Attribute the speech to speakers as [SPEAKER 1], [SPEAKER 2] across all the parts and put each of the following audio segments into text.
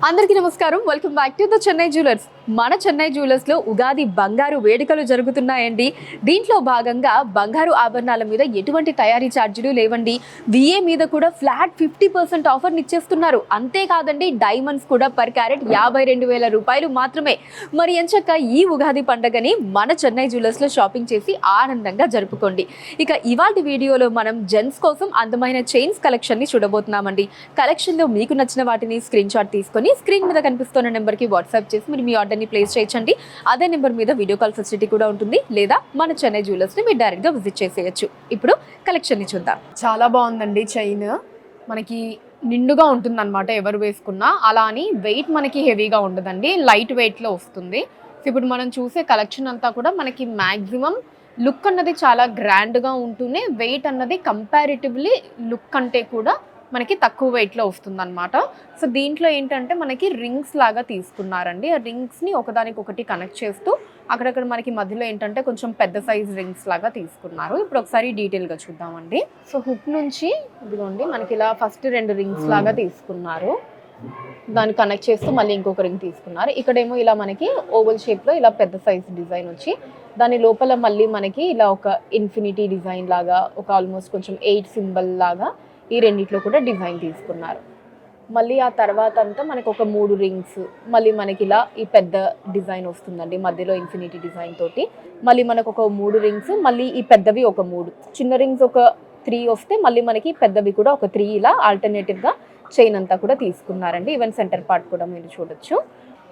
[SPEAKER 1] అందరికీ నమస్కారం. Welcome back to the Chennai jewellers. మన చెన్నై జ్యువెలర్స్లో ఉగాది బంగారు వేడుకలు జరుగుతున్నాయండి. దీంట్లో భాగంగా బంగారు ఆభరణాల మీద ఎటువంటి తయారీ ఛార్జీలు లేవండి. విఏ మీద కూడా ఫ్లాట్ 50% ఆఫర్ని ఇచ్చేస్తున్నారు. అంతేకాదండి, డైమండ్స్ కూడా పర్ క్యారెట్ 52,000 రూపాయలు మాత్రమే. మరి ఎంచక్క ఈ ఉగాది పండుగని మన చెన్నై జ్యువెలర్స్లో షాపింగ్ చేసి ఆనందంగా జరుపుకోండి. ఇక ఇవాళ వీడియోలో మనం జెంట్స్ కోసం అందమైన చైన్స్ కలెక్షన్ని చూడబోతున్నామండి. కలెక్షన్లో మీకు నచ్చిన వాటిని స్క్రీన్ షాట్ తీసుకొని స్క్రీన్ మీద కనిపిస్తున్న నెంబర్కి వాట్సాప్ చేసి మీరు మీ ఆర్డర్ని ప్లేస్ చేయొచ్చండి. అదే నెంబర్ మీద వీడియో కాల్ ఫెసిలిటీ కూడా ఉంటుంది, లేదా మన చెన్నై జ్యువెలర్స్ని మీరు డైరెక్ట్గా విజిట్ చేసేయచ్చు. ఇప్పుడు కలెక్షన్ని చూద్దాం. చాలా బాగుందండి చైన్. మనకి నిండుగా ఉంటుంది అనమాట ఎవరు వేసుకున్నా. అలా అని వెయిట్ మనకి హెవీగా ఉండదండి, లైట్ వెయిట్లో వస్తుంది. ఇప్పుడు మనం చూసే కలెక్షన్ అంతా కూడా మనకి మ్యాక్సిమం లుక్ అన్నది చాలా గ్రాండ్గా ఉంటూనే వెయిట్ అన్నది కంపారిటివ్లీ లుక్ కంటే కూడా మనకి తక్కువ వెయిట్లో వస్తుంది అనమాట. సో దీంట్లో ఏంటంటే మనకి రింగ్స్ లాగా తీసుకున్నారండి. ఆ రింగ్స్ని ఒకదానికొకటి కనెక్ట్ చేస్తూ అక్కడక్కడ మనకి మధ్యలో ఏంటంటే కొంచెం పెద్ద సైజ్ రింగ్స్ లాగా తీసుకున్నారు. ఇప్పుడు ఒకసారి డీటెయిల్గా చూద్దామండి. సో హుక్ నుంచి ఇదిగోండి మనకి ఇలా ఫస్ట్ 2 రింగ్స్ లాగా తీసుకున్నారు. దాన్ని కనెక్ట్ చేస్తూ మళ్ళీ ఇంకొక రింగ్ తీసుకున్నారు. ఇక్కడేమో ఇలా మనకి ఓవల్ షేప్లో ఇలా పెద్ద సైజ్ డిజైన్ వచ్చి దాని లోపల మళ్ళీ మనకి ఇలా ఒక ఇన్ఫినిటీ డిజైన్ లాగా ఒక ఆల్మోస్ట్ కొంచెం 8 సింబల్ లాగా ఈ రెండిట్లో కూడా డిజైన్ తీసుకున్నారు. మళ్ళీ ఆ తర్వాత అంతా మనకు ఒక 3 రింగ్స్, మళ్ళీ మనకి ఇలా ఈ పెద్ద డిజైన్ వస్తుందండి మధ్యలో ఇన్ఫినిటీ డిజైన్ తోటి. మళ్ళీ మనకు ఒక 3 రింగ్స్, మళ్ళీ ఈ పెద్దవి ఒక 3, చిన్న రింగ్స్ ఒక 3 వస్తే మళ్ళీ మనకి పెద్దవి కూడా ఒక 3 ఇలా ఆల్టర్నేటివ్గా చైన్ అంతా కూడా తీసుకున్నారండి. ఈవెన్ సెంటర్ పార్ట్ కూడా మీరు చూడొచ్చు.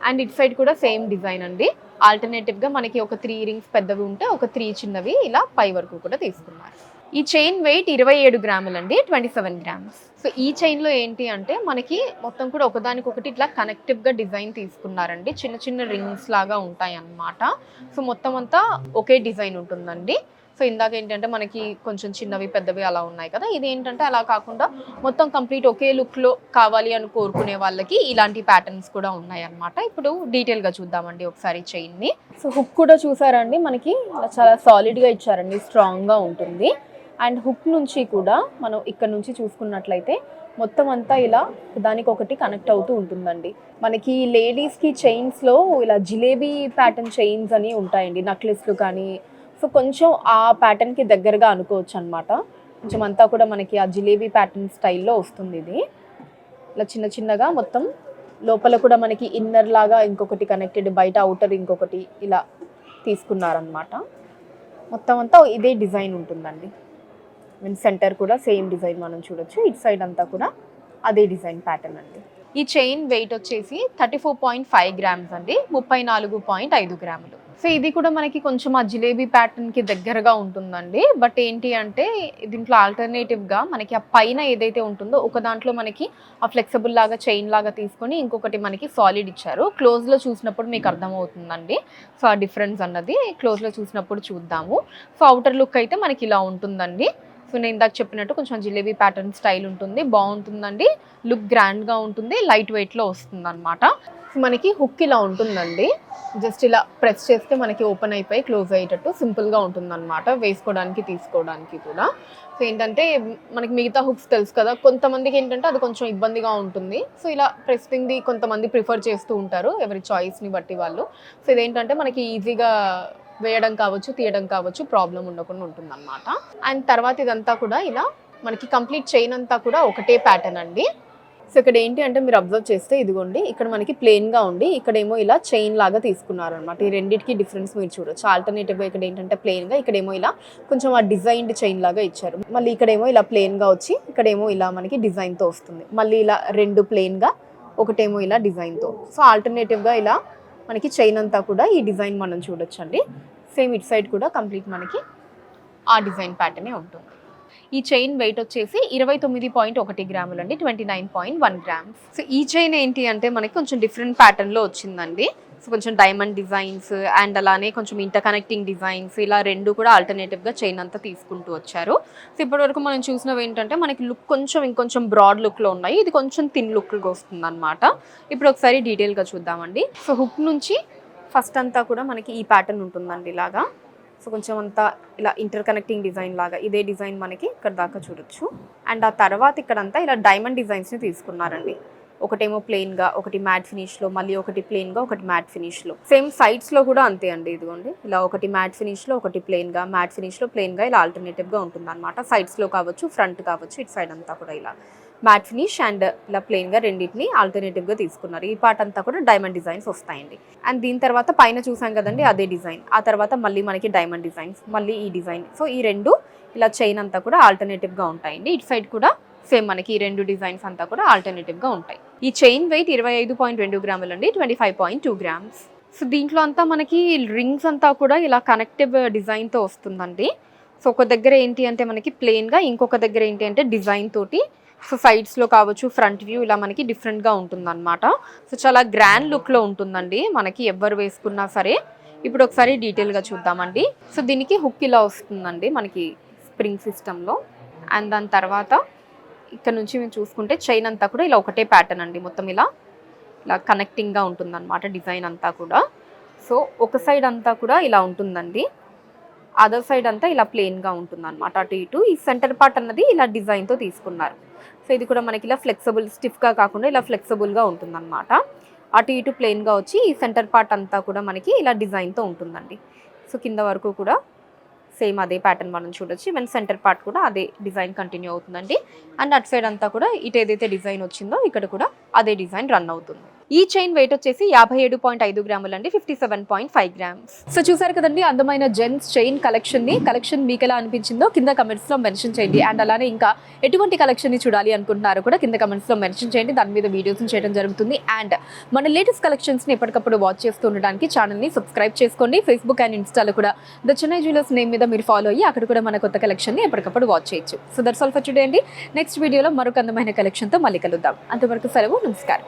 [SPEAKER 1] అండ్ ఇట్ సైడ్ కూడా సేమ్ డిజైన్ అండి. ఆల్టర్నేటివ్గా మనకి ఒక 3 రింగ్స్ పెద్దవి ఉంటే ఒక 3 చిన్నవి ఇలా పై వరకు కూడా తీసుకున్నారు. ఈ చైన్ వెయిట్ 27 గ్రాములు అండి, 27 గ్రామ్స్. సో ఈ చైన్లో ఏంటి అంటే మనకి మొత్తం కూడా ఒకదానికొకటి ఇట్లా కనెక్టివ్గా డిజైన్ తీసుకున్నారండి. చిన్న చిన్న రింగ్స్ లాగా ఉంటాయి అన్నమాట. సో మొత్తం అంతా ఒకే డిజైన్ ఉంటుందండి. సో ఇందాక ఏంటంటే మనకి కొంచెం చిన్నవి పెద్దవి అలా ఉన్నాయి కదా, ఇది ఏంటంటే అలా కాకుండా మొత్తం కంప్లీట్ ఒకే లుక్లో కావాలి అని కోరుకునే వాళ్ళకి ఇలాంటి ప్యాటర్న్స్ కూడా ఉన్నాయి అన్నమాట. ఇప్పుడు డీటెయిల్గా చూద్దామండి ఒకసారి చైన్ని. సో హుక్ కూడా చూసారండి, మనకి చాలా సాలిడ్గా ఇచ్చారండి, స్ట్రాంగ్గా ఉంటుంది. అండ్ హుక్ నుంచి కూడా మనం ఇక్కడ నుంచి చూసుకున్నట్లయితే మొత్తం అంతా ఇలా దానికొకటి కనెక్ట్ అవుతూ ఉంటుందండి. మనకి లేడీస్కి చైన్స్లో ఇలా జిలేబీ ప్యాటర్న్ చైన్స్ అని ఉంటాయండి, నెక్లెస్లు కానీ. సో కొంచెం ఆ ప్యాటర్న్కి దగ్గరగా అనుకోవచ్చు అనమాట. కొంచెం అంతా కూడా మనకి ఆ జిలేబీ ప్యాటర్న్ స్టైల్లో వస్తుంది. ఇది ఇలా చిన్న చిన్నగా మొత్తం లోపల కూడా మనకి ఇన్నర్ లాగా ఇంకొకటి కనెక్టెడ్, బయట అవుటర్ ఇంకొకటి ఇలా తీసుకున్నారనమాట. మొత్తం అంతా ఇదే డిజైన్ ఉంటుందండి. మీన్ సెంటర్ కూడా సేమ్ డిజైన్ మనం చూడొచ్చు. ఇటు సైడ్ అంతా కూడా అదే డిజైన్ ప్యాటర్న్ అండి. ఈ చైన్ వెయిట్ వచ్చేసి 34.5 గ్రామ్స్ అండి, 34.5 గ్రాములు. సో ఇది కూడా మనకి కొంచెం ఆ జిలేబీ ప్యాటర్న్కి దగ్గరగా ఉంటుందండి. బట్ ఏంటి అంటే దీంట్లో ఆల్టర్నేటివ్గా మనకి ఆ పైన ఏదైతే ఉంటుందో ఒక దాంట్లో మనకి ఆ ఫ్లెక్సిబుల్ లాగా చైన్ లాగా తీసుకొని ఇంకొకటి మనకి సాలిడ్ ఇచ్చారు. క్లోజ్లో చూసినప్పుడు మీకు అర్థమవుతుందండి. సో ఆ డిఫరెన్స్ అన్నది క్లోజ్లో చూసినప్పుడు చూద్దాము. సో అవుటర్ లుక్ అయితే మనకి ఇలా ఉంటుందండి. సో నేను ఇందాక చెప్పినట్టు కొంచెం జిలేబీ ప్యాటర్న్ స్టైల్ ఉంటుంది, బాగుంటుందండి. లుక్ గ్రాండ్గా ఉంటుంది, లైట్ వెయిట్లో వస్తుంది అనమాట. సో మనకి హుక్ ఇలా ఉంటుందండి, జస్ట్ ఇలా ప్రెస్ చేస్తే మనకి ఓపెన్ అయిపోయి క్లోజ్ అయ్యేటట్టు సింపుల్గా ఉంటుందన్నమాట, వేసుకోవడానికి తీసుకోవడానికి కూడా. సో ఏంటంటే మనకి మిగతా హుక్స్ తెలుసు కదా, కొంతమందికి ఏంటంటే అది కొంచెం ఇబ్బందిగా ఉంటుంది. సో ఇలా ప్రెస్సింగ్ది కొంతమంది ప్రిఫర్ చేస్తూ ఉంటారు, ఎవరి చాయిస్ని బట్టి వాళ్ళు. సో ఇదేంటంటే మనకి ఈజీగా వేయడం కావచ్చు, తీయడం కావచ్చు, ప్రాబ్లం ఉండకుండా ఉంటుంది అనమాట. అండ్ తర్వాత ఇదంతా కూడా ఇలా మనకి కంప్లీట్ చైన్ అంతా కూడా ఒకటే ప్యాటర్న్ అండి. సో ఇక్కడ ఏంటి అంటే మీరు అబ్జర్వ్ చేస్తే ఇదిగోండి, ఇక్కడ మనకి ప్లెయిన్గా ఉండి ఇక్కడేమో ఇలా చైన్ లాగా తీసుకున్నారు అనమాట. ఈ రెండింటికి డిఫరెన్స్ మీరు చూడొచ్చు. ఆల్టర్నేటివ్గా ఇక్కడ ఏంటంటే ప్లెయిన్గా, ఇక్కడేమో ఇలా కొంచెం ఆ డిజైన్డ్ చైన్ లాగా ఇచ్చారు. మళ్ళీ ఇక్కడేమో ఇలా ప్లెయిన్గా వచ్చి ఇక్కడేమో ఇలా మనకి డిజైన్తో వస్తుంది. మళ్ళీ ఇలా 2 ప్లెయిన్గా, ఒకటేమో ఇలా డిజైన్తో. సో ఆల్టర్నేటివ్గా ఇలా మనకి చైన్ అంతా కూడా ఈ డిజైన్ మనం చూడొచ్చు అండి. సేమ్ ఇట్ సైడ్ కూడా కంప్లీట్ మనకి ఆ డిజైన్ ప్యాటర్నే ఉంటుంది. ఈ చైన్ వెయిట్ వచ్చేసి 29.1 గ్రాములు అండి, 29.1 గ్రామ్స్. సో ఈ చైన్ ఏంటి అంటే మనకి కొంచెం డిఫరెంట్ ప్యాటర్న్లో వచ్చిందండి. సో కొంచెం డైమండ్ డిజైన్స్ అండ్ అలానే కొంచెం ఇంటర్ కనెక్టింగ్ డిజైన్స్, ఇలా 2 కూడా ఆల్టర్నేటివ్గా చైన్ అంతా తీసుకుంటూ వచ్చారు. సో ఇప్పటివరకు మనం చూసినవి ఏంటంటే మనకి లుక్ కొంచెం ఇంకొంచెం బ్రాడ్ లుక్లో ఉన్నాయి, ఇది కొంచెం థిన్ లుక్గా వస్తుంది అనమాట. ఇప్పుడు ఒకసారి డీటెయిల్గా చూద్దామండి. సో హుక్ నుంచి ఫస్ట్ అంతా కూడా మనకి ఈ ప్యాటర్న్ ఉంటుందండి ఇలాగా. సో కొంచెం అంతా ఇలా ఇంటర్ కనెక్టింగ్ డిజైన్ లాగా ఇదే డిజైన్ మనకి ఇక్కడ దాకా చూడొచ్చు. అండ్ ఆ తర్వాత ఇక్కడంతా ఇలా డైమండ్ డిజైన్స్ని తీసుకున్నారండి. ఒకటేమో ప్లెయిన్గా, ఒకటి మ్యాట్ ఫినిష్లో, మళ్ళీ ఒకటి ప్లెయిన్గా, ఒకటి మ్యాట్ ఫినిష్లో. సేమ్ సైడ్స్లో కూడా అంతే అండి. ఇదిగోండి ఇలా ఒకటి మ్యాట్ ఫినిష్లో, ఒకటి ప్లెయిన్గా, మ్యాట్ ఫినిష్లో, ప్లెయిన్గా ఇలా ఆల్టర్నేటివ్గా ఉంటుంది అనమాట. సైడ్స్లో కావచ్చు, ఫ్రంట్ కావచ్చు, ఇటు సైడ్ అంతా కూడా ఇలా మ్యాట్ ఫినిష్ అండ్ ఇలా ప్లెయిన్గా రెండింటిని ఆల్టర్నేటివ్గా తీసుకున్నారు. ఈ పార్ట్ అంతా కూడా డైమండ్ డిజైన్స్ వస్తాయండి. అండ్ దీని తర్వాత పైన చూసాం కదండి అదే డిజైన్. ఆ తర్వాత మళ్ళీ మనకి డైమండ్ డిజైన్స్, మళ్ళీ ఈ డిజైన్. సో ఈ రెండు ఇలా చైన్ అంతా కూడా ఆల్టర్నేటివ్గా ఉంటాయండి. ఇటు సైడ్ కూడా సేమ్ మనకి ఈ రెండు డిజైన్స్ అంతా కూడా ఆల్టర్నేటివ్గా ఉంటాయి. ఈ చైన్ వెయిట్ 25.2 గ్రాములు అండి, 25.2 గ్రామ్స్. సో దీంట్లో అంతా మనకి రింగ్స్ అంతా కూడా ఇలా కనెక్టివ్ డిజైన్తో వస్తుందండి. సో ఒక దగ్గర ఏంటి అంటే మనకి ప్లెయిన్గా, ఇంకొక దగ్గర ఏంటి అంటే డిజైన్ తోటి. సో సైడ్స్లో కావచ్చు, ఫ్రంట్ వ్యూ ఇలా మనకి డిఫరెంట్గా ఉంటుందన్నమాట. సో చాలా గ్రాండ్ లుక్లో ఉంటుందండి మనకి ఎవరు వేసుకున్నా సరే. ఇప్పుడు ఒకసారి డీటెయిల్గా చూద్దామండి. సో దీనికి హుక్ ఇలా వస్తుందండి మనకి స్ప్రింగ్ సిస్టంలో. అండ్ దాని తర్వాత ఇక్కడ నుంచి మేము చూసుకుంటే చైన్ అంతా కూడా ఇలా ఒకటే ప్యాటర్న్ అండి, మొత్తం ఇలా ఇలా కనెక్టింగ్గా ఉంటుందన్నమాట డిజైన్ అంతా కూడా. సో ఒక సైడ్ అంతా కూడా ఇలా ఉంటుందండి, అదర్ సైడ్ అంతా ఇలా ప్లెయిన్గా ఉంటుందన్నమాట. అటు ఇటు ఈ సెంటర్ పార్ట్ అన్నది ఇలా డిజైన్తో తీసుకున్నారు. సో ఇది కూడా మనకి ఇలా ఫ్లెక్సిబుల్, స్టిఫ్గా కాకుండా ఇలా ఫ్లెక్సిబుల్గా ఉంటుందన్నమాట. అటు ఇటు ప్లెయిన్గా వచ్చి ఈ సెంటర్ పార్ట్ అంతా కూడా మనకి ఇలా డిజైన్తో ఉంటుందండి. సో కింద వరకు కూడా సేమ్ అదే ప్యాటర్న్ మనం చూడొచ్చు. ఈవెన్ సెంటర్ పార్ట్ కూడా అదే డిజైన్ కంటిన్యూ అవుతుందండి. అండ్ అటు సైడ్ అంతా కూడా ఇటు ఏదైతే డిజైన్ వచ్చిందో ఇక్కడ కూడా అదే డిజైన్ రన్ అవుతుంది. ఈ చైన్ వెయిట్ వచ్చేసి 57.5 గ్రాములు అండి, 57.5 గ్రామ్స్. సో చూసారు కదండి అందమైన జెంట్స్ చైన్ కలెక్షన్ మీకు ఎలా అనిపించిందో కింద కమెంట్స్ లో మెన్షన్ చేయండి. అండ్ అలానే ఇంకా ఎటువంటి కలెక్షన్ ని చూడాలి అనుకుంటున్నారో కూడా కింద కమెంట్స్ లో మెన్షన్ చేయండి. దాని మీద వీడియోస్ చేయడం జరుగుతుంది. అండ్ మన లేటెస్ట్ కలెక్షన్స్ ని ఎప్పటికప్పుడు వాచ్ చేస్తూ ఉండడానికి ఛానల్ ని సబ్స్క్రైబ్ చేసుకోండి. ఫేస్బుక్ అండ్ ఇన్స్టాలో కూడా ద చెన్నై జ్యువెలర్స్ నేమ్ మీద మీరు ఫాలో అయ్యి అక్కడ కూడా మన కొత్త కలెక్షన్ ని ఎప్పటికప్పుడు వాచ్ చేయొచ్చు. So that's all for today అండి. నెక్స్ట్ వీడియోలో మరొక అందమైన కలెక్షన్ తో మళ్ళీ కలుద్దాం. అంతవరకు సెలవు, నమస్కారం.